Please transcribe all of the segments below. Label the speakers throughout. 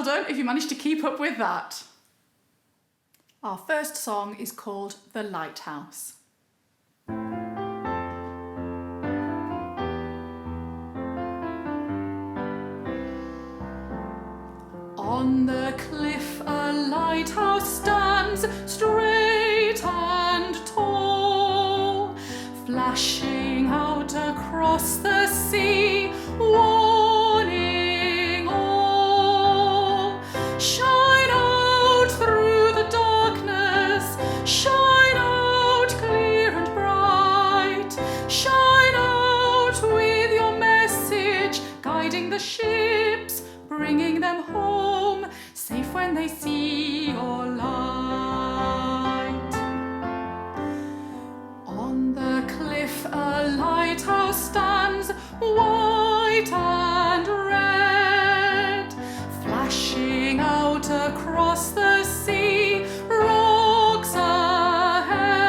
Speaker 1: Well done if you managed to keep up with that. Our first song is called The Lighthouse. On the cliff a lighthouse stands, straight and tall, flashing out across the sea, warning all. Shine out through the darkness, shine out clear and bright, shine out with your message, guiding the ships, bringing them home, safe when they see your light. On the cliff a lighthouse stands, white and red, flashing out across the sea, rocks ahead.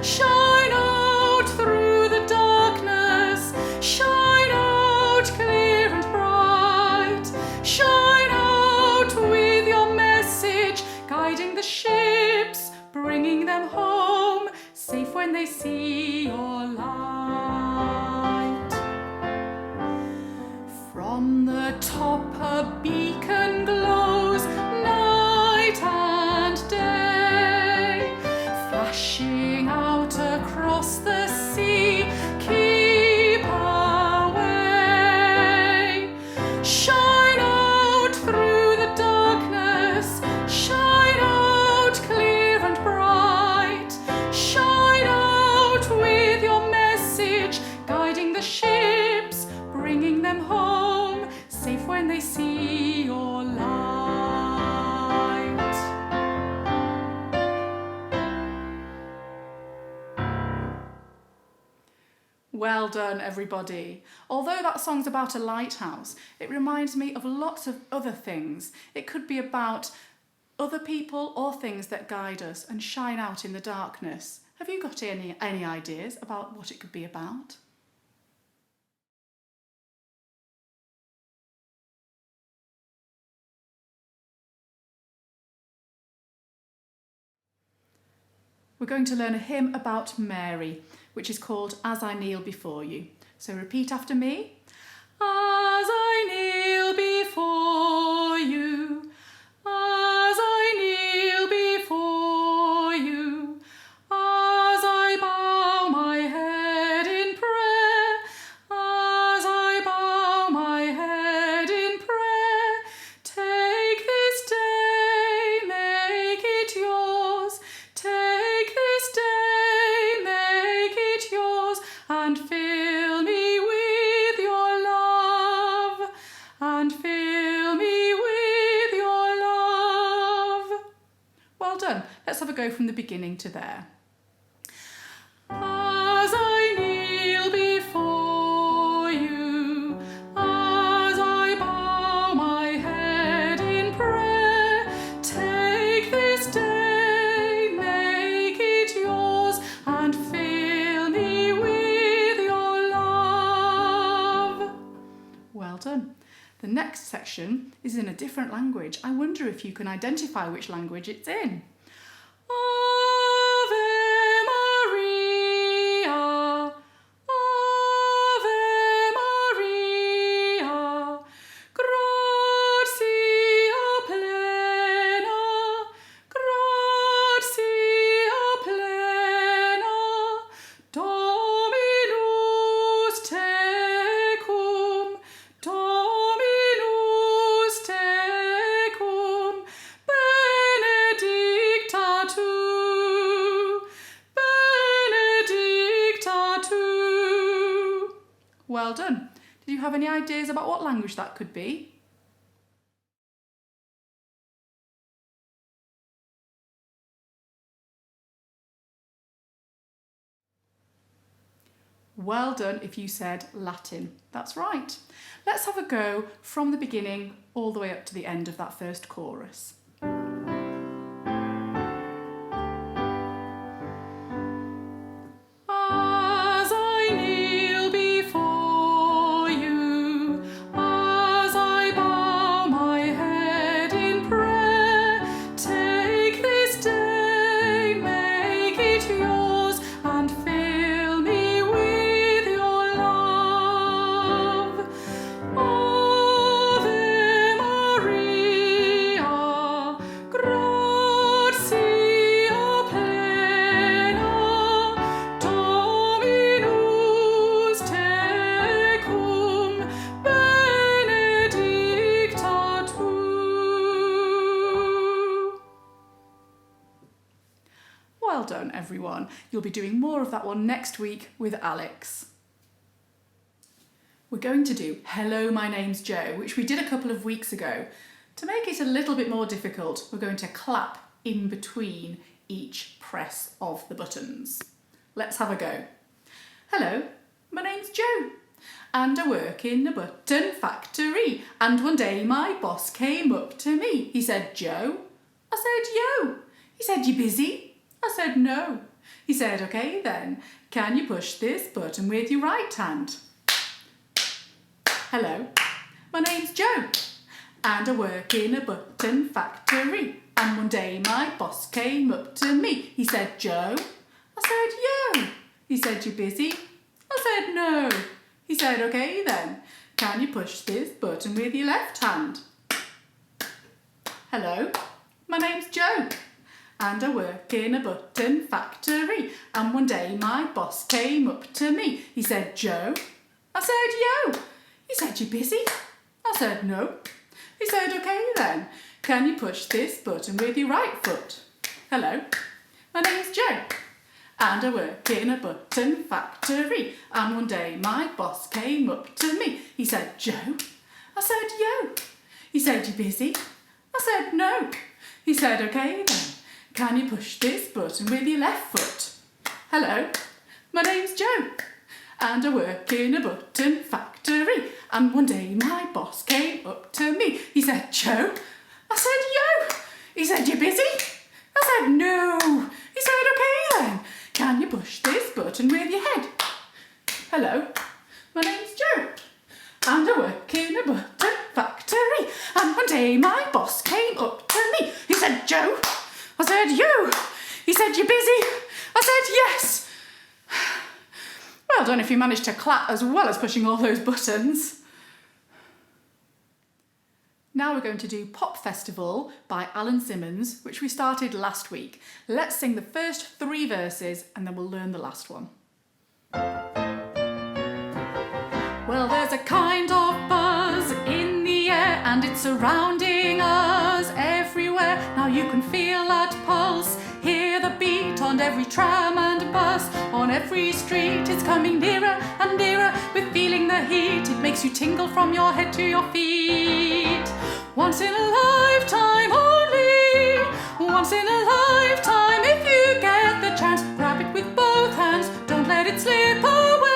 Speaker 1: Shine out through the darkness, shine out clear and bright, shine out with your message, guiding the ships, bringing them home, safe when they see your light. From the top a beacon glows, night and day, flashing out across the sea, keep away. Shine out through the darkness, shine out clear and bright, shine out with your message, guiding the ships, bringing them home, safe when they see your light. Well done, everybody. Although that song's about a lighthouse, it reminds me of lots of other things. It could be about other people or things that guide us and shine out in the darkness. Have you got any ideas about what it could be about? We're going to learn a hymn about Mary, which is called As I Kneel Before You. So repeat after me. As I kneel before you, as I kneel before you, as I bow my head in prayer, as I bow my head in prayer, take this day, make it yours, take this day, make it yours, and fill me with your love, and fill me with your love. Well done. Let's have a go from the beginning to there. As I kneel before you, as I bow my head in prayer, take this day, make it yours, and fill me with your love. Well done. The next section is in a different language. I wonder if you can identify which language it's in. Ave Maria, Ave Maria, gratia plena, gratia plena, Dominus tecum, Dominus tecum, benedicta tu, benedicta tu. Well done. Did you have any ideas about what language that could be? Well done if you said Latin. That's right. Let's have a go from the beginning all the way up to the end of that first chorus. As I kneel before you, as I bow everyone. You'll be doing more of that one next week with Alex. We're going to do Hello, my name's Joe, which we did a couple of weeks ago. To make it a little bit more difficult, we're going to clap in between each press of the buttons. Let's have a go. Hello, my name's Joe, and I work in a button factory, and one day my boss came up to me. He said, Joe. I said, yo. He said, you busy? I said, no. He said, okay then, can you push this button with your right hand? Hello, my name's Joe, and I work in a button factory, and one day my boss came up to me. He said, Joe. I said, yo. He said, you busy? I said, no. He said, okay then, can you push this button with your left hand? Hello, my name's Joe, and I work in a button factory, and one day my boss came up to me. He said, Joe. I said, yo. He said, you busy? I said, no. He said, okay then, can you push this button with your right foot? Hello, my name's Joe, and I work in a button factory, and one day my boss came up to me. He said, Joe. I said, yo. He said, you busy? I said, no. He said, okay then, can you push this button with your left foot? Hello, my name's Joe, and I work in a button factory, and one day my boss came up to me. He said, Joe. I said, yo. He said, you busy? I said, no. He said, okay then, can you push this button with your head? Hello, my name's Joe, and I work in a button factory, and one day my boss came up to me. He said, Joe. I said, yo. He said, you busy? I said, yes. Well done if you managed to clap as well as pushing all those buttons. Now we're going to do Pop Festival by Alan Simmons, which we started last week. Let's sing the first 3 verses and then we'll learn the last one. Well, there's a kind of buzz in the air and it's surrounding us everywhere. Now you can feel that pulse, hear the beat on every tram and bus, on every street. It's coming nearer and nearer with feeling the heat. It makes you tingle from your head to your feet. Once in a lifetime only, once in a lifetime. If you get the chance, grab it with both hands, don't let it slip away.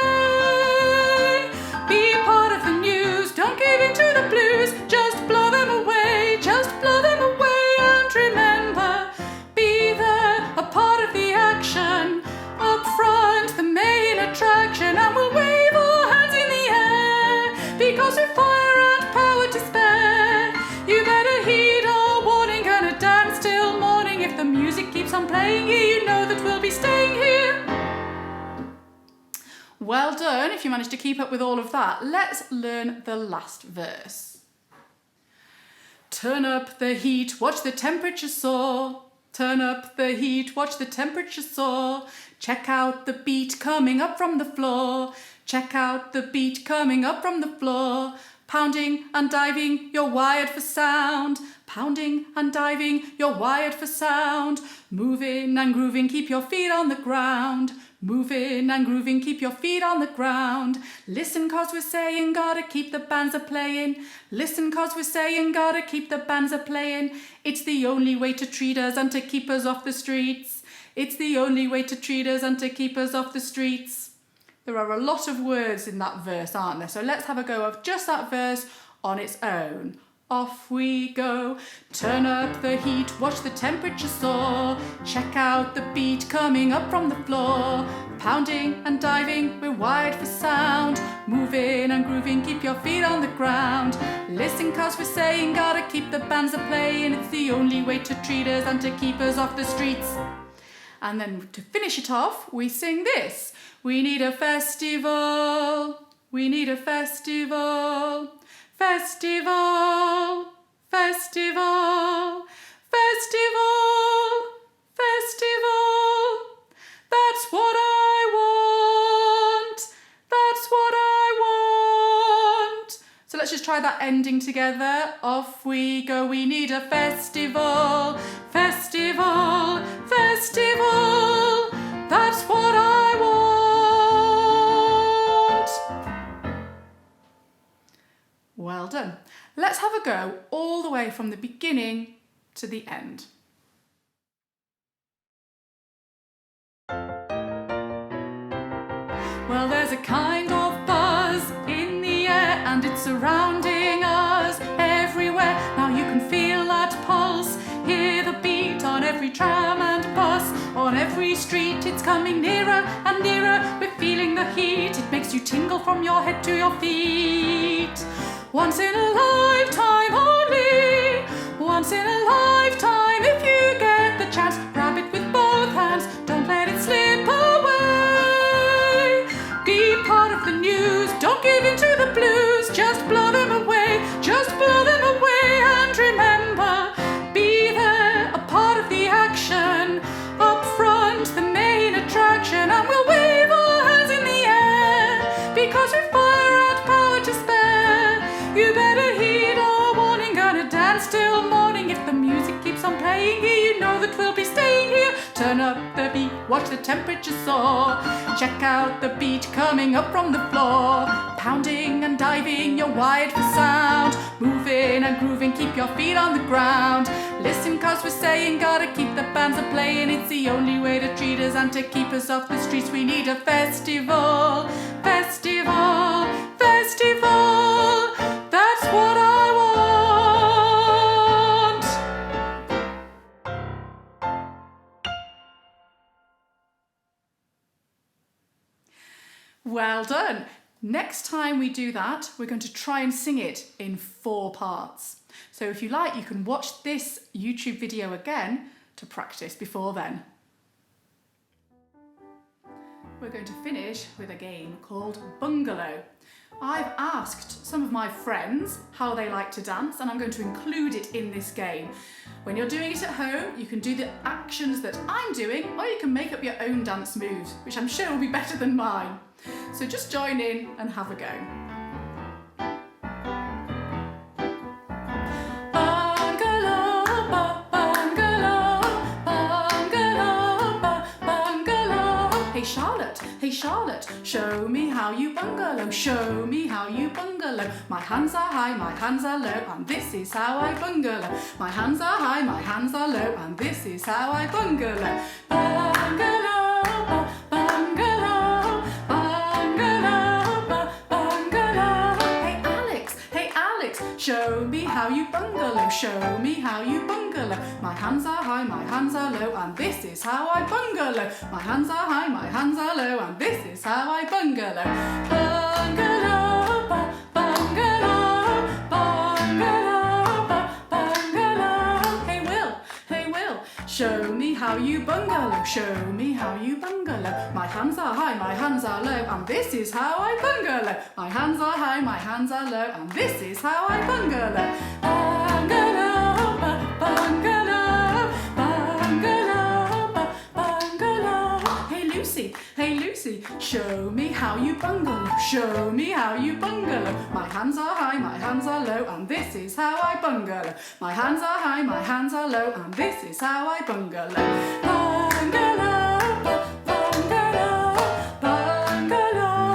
Speaker 1: Be part of the news, don't give in to the blues, just blow them away, just blow them away. And remember, be there, a part of the action, up front, the main attraction. And we'll wave our hands in the air, because with fire and power to spare, you better heed our warning, gonna dance till morning. If the music keeps on playing here, you know that we'll be staying here. Well done if you managed to keep up with all of that. Let's learn the last verse. Turn up the heat, watch the temperature soar. Turn up the heat, watch the temperature soar. Check out the beat coming up from the floor. Check out the beat coming up from the floor. Pounding and diving, you're wired for sound. Pounding and diving, you're wired for sound. Moving and grooving, keep your feet on the ground. Moving and grooving, keep your feet on the ground. Listen, cause we're saying gotta keep the bands a-playing. Listen, cause we're saying gotta keep the bands a-playing. It's the only way to treat us and to keep us off the streets. It's the only way to treat us and to keep us off the streets. There are a lot of words in that verse, aren't there? So let's have a go of just that verse on its own. Off we go. Turn up the heat, watch the temperature soar. Check out the beat coming up from the floor. Pounding and diving, we're wired for sound. Moving and grooving, keep your feet on the ground. Listen, cause we're saying gotta keep the bands a-playing. It's the only way to treat us and to keep us off the streets. And then to finish it off, we sing this. We need a festival. We need a festival. Festival. Festival. Festival. Festival. That's what I want. That's what I want. So let's just try that ending together. Off we go. We need a festival. Festival. Festival. Let's have a go all the way from the beginning to the end. Well, there's a kind of buzz in the air and it's surrounding us everywhere. Now you can feel that pulse, hear the beat on every tram and bus. On every street it's coming nearer and nearer. We're feeling the heat, it makes you tingle from your head to your feet. Once in a lifetime only, once in a lifetime. If you get the chance, grab it with both hands, don't let it slip away. Be part of the news, don't give in to the blues, just blow them away, just blow them away. And remember, be there, a part of the action, up front, the main attraction. And we'll wave our hands in the air, because we've fire and power to spare. You better heed our warning, gonna dance till morning. If the music keeps on playing here, you know that we'll be staying here. Turn up the beat, watch the temperature soar. Check out the beat coming up from the floor. Pounding and diving, you're wired for sound. Moving and grooving, keep your feet on the ground. Listen, cause we're saying, gotta keep the bands a playing. It's the only way to treat us and to keep us off the streets. We need a festival, festival, festival. That's what I want. Well done. Next time we do that, we're going to try and sing it in 4 parts. So if you like, you can watch this YouTube video again to practice before then. We're going to finish with a game called Bungalow. I've asked some of my friends how they like to dance, and I'm going to include it in this game. When you're doing it at home, you can do the actions that I'm doing, or you can make up your own dance moves, which I'm sure will be better than mine. So just join in and have a go. Bungalow, bungalow, bungalow, bungalow. Hey Charlotte, show me how you bungalow, show me how you bungalow. My hands are high, my hands are low, and this is how I bungalow. My hands are high, my hands are low, and this is how I bungalow. Bungalow, bungalow, bungalow, bungalow. Hey Alex, show me how you bungalow, show me how you bungalow. My hands are high, my hands are low, and this is how I bungalow. My hands are high, my hands are low, and this is how I bungalow. Bungalow, bungalow, bungalow, bungalow. Hey Will, show me how you bungalow, show me how you bungalow. My hands are high, my hands are low, and this is how I bungalow. My hands are high, my hands are low, and this is how I bungalow. Bungalow, bungalow, bungalow, bungalow. Hey Lucy, show me how you bungalow, show me how you bungalow. My hands are high, my hands are low, and this is how I bungalow. My hands are high, my hands are low, and this is how I bungalow. Bungalow, bungalow, bungalow,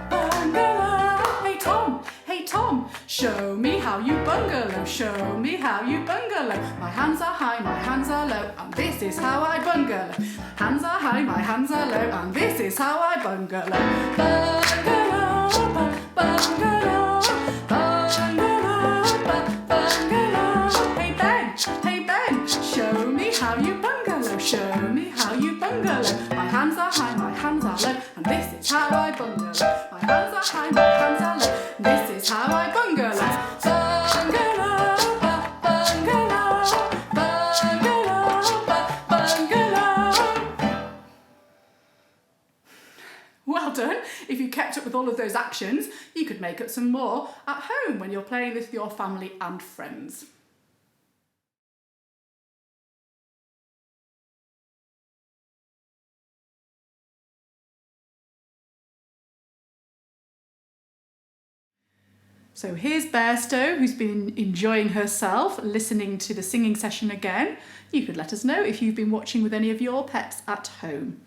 Speaker 1: bungalow. Hey Tom, show me how you bungalow, show me how you bungalow. My hands are high, my hands are low, and this is how I bungalow. Hands are high, my hands are low, and this is how I bungalow. Bungalow, bungalow, bungalow, bungalow. Hey Ben, show me how you bungalow, show me how you bungalow. My hands are high, my hands are low, and this is how I bungalow. My hands are high, my hands are low, this is how I bungalow. Bungalow, bungalow, bungalow, bungalow. Well done. If you kept up with all of those actions, you could make up some more at home when you're playing with your family and friends. So here's Bairstow, who's been enjoying herself, listening to the singing session again. You could let us know if you've been watching with any of your pets at home.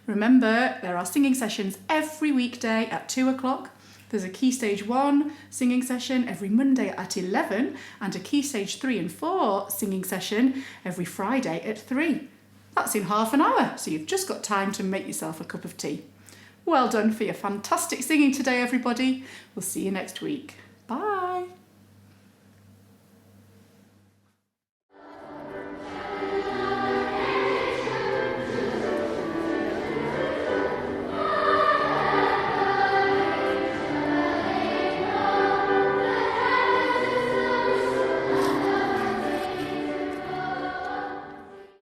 Speaker 1: Remember, there are singing sessions every weekday at 2 o'clock. There's a Key Stage 1 singing session every Monday at 11 and a Key Stage 3 and 4 singing session every Friday at 3. That's in half an hour, so you've just got time to make yourself a cup of tea. Well done for your fantastic singing today, everybody. We'll see you next week. Bye.